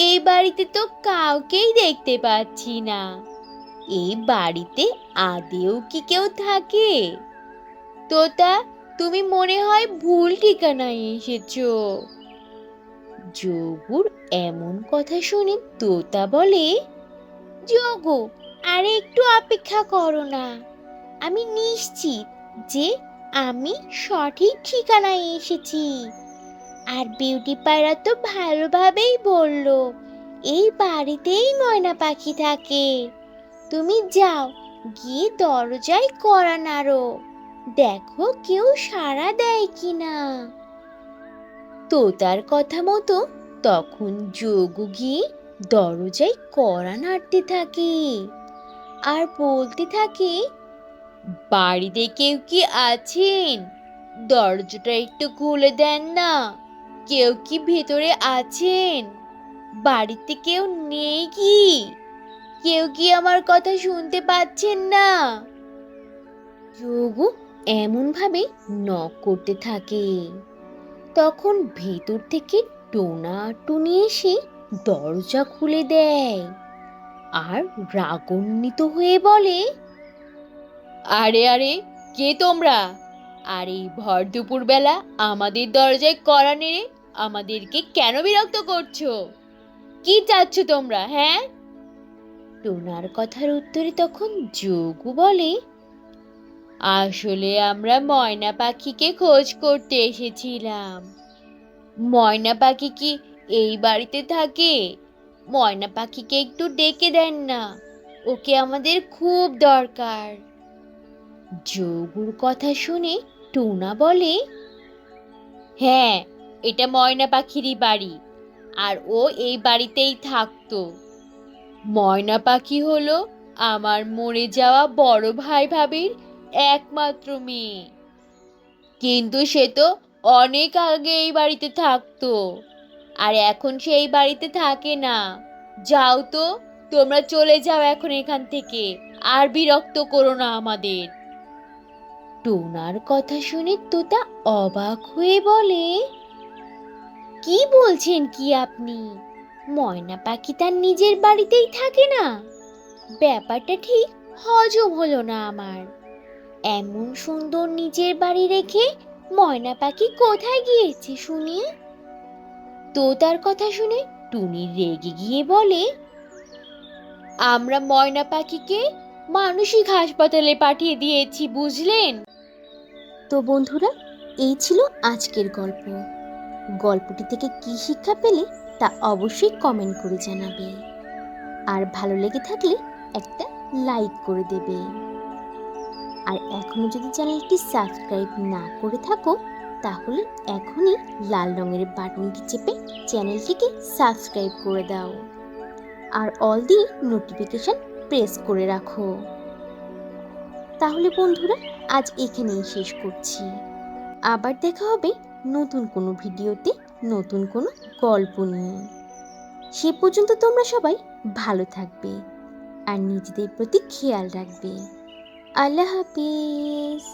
এই বাড়িতে তো কাউকেই দেখতে পাচ্ছি না। এই বাড়িতে আদেও কি কেউ থাকে? তোতা, তুমি মনে হয় ভুল ঠিকানায় এসেছো। যোগুর এমন কথা শুনে তোতা বলে, যোগু, আরে একটু অপেক্ষা করো না। আমি নিশ্চিত যে আমি সঠিক ঠিকানায় এসেছি। আর বিউটি পায়রা তো ভালোভাবেই বলল এই বাড়িতেই ময়না পাখি থাকে। তুমি যাও, গিয়ে দরজায় কড়া নাড়ো, দেখো কেউ সাড়া দেয় কিনা। তোতার কথা মতো তখন যোগু গিয়ে দরজায় কড়া নাড়তে থাকে আর বলতে থাকে, বাড়িতে কেউ কি আছেন? দরজাটা একটু খুলে দেন না। কেউ কি ভেতরে আছেন? বাড়িতে কেউ নেই কি? কেউ কি আমার কথা শুনতে পাচ্ছেন না? যোগু এমন ভাবে নক করতে থাকে। তখন ভেতর থেকে টোনা টুনি এসে দরজা খুলে দেয় আর রাগান্বিত হয়ে বলে, আরে আরে, কে তোমরা? আর এই ভর দুপুর বেলা আমাদের দরজায় কড়া নেড়ে আমাদেরকে কেন বিরক্ত করছো? কি চাচ্ছ তোমরা, হ্যাঁ? টোনার কথার উত্তরে তখন যোগু বলে, আসলে আমরা ময়না পাখিকে খোঁজ করতে এসেছিলাম। ময়না পাখি কি এই বাড়িতে থাকে? ময়না পাখিকে একটু ডেকে দেন না, ওকে আমাদের খুব দরকার। যোগুর কথা শুনে টোনা বলে, হ্যাঁ, এটা ময়না পাখিরই বাড়ি, আর ও এই বাড়িতেই থাকতো। ময়না পাখি হলো আমার মরে যাওয়া বড় ভাই ভাবির একমাত্র মেয়ে, কিন্তু সে তো অনেক আগে এই বাড়িতে থাকতো, আর এখন সে এই বাড়িতে থাকে না। যাও তো, তোমরা চলে যাও এখন এখান থেকে, আর বিরক্ত করো না আমাদের। টোনার কথা শুনে তোতা অবাক হয়ে বলে, কি বলছেন কি আপনি? ময়না পাখি তার নিজের বাড়িতেই থাকে না? ব্যাপারটা ঠিক হজম হলো না আমার। এমন সুন্দর নিজের বাড়ি রেখে ময়না পাখি কোথায় গিয়েছে শুনি? তোতার কথা শুনে টুনি রেগে গিয়ে বলে, আমরা ময়না পাখিকে মানসিক হাসপাতালে পাঠিয়ে দিয়েছি, বুঝলেন? তো বন্ধুরা, এই ছিল আজকের গল্প। গল্পটি থেকে কি শিক্ষা পেলে তা অবশ্যই কমেন্ট করে জানাবে। আর ভালো লেগে থাকলে একটা লাইক করে দেবে। আর এখনো যদি চ্যানেলটি সাবস্ক্রাইব না করে থাকো, তাহলে এখনই লাল রঙের বাটনটি চেপে চ্যানেলটিকে সাবস্ক্রাইব করে দাও আর অল দি নোটিফিকেশন প্রেস করে রাখো। তাহলে বন্ধুরা, আজ এখানেই শেষ করছি। আবার দেখা হবে নতুন কোনো ভিডিওতে, নতুন কোনো গল্প নিয়ে। সে পর্যন্ত তোমরা সবাই ভালো থাকবে আর নিজেদের প্রতি খেয়াল রাখবে। আল্লাহ হাফিজ।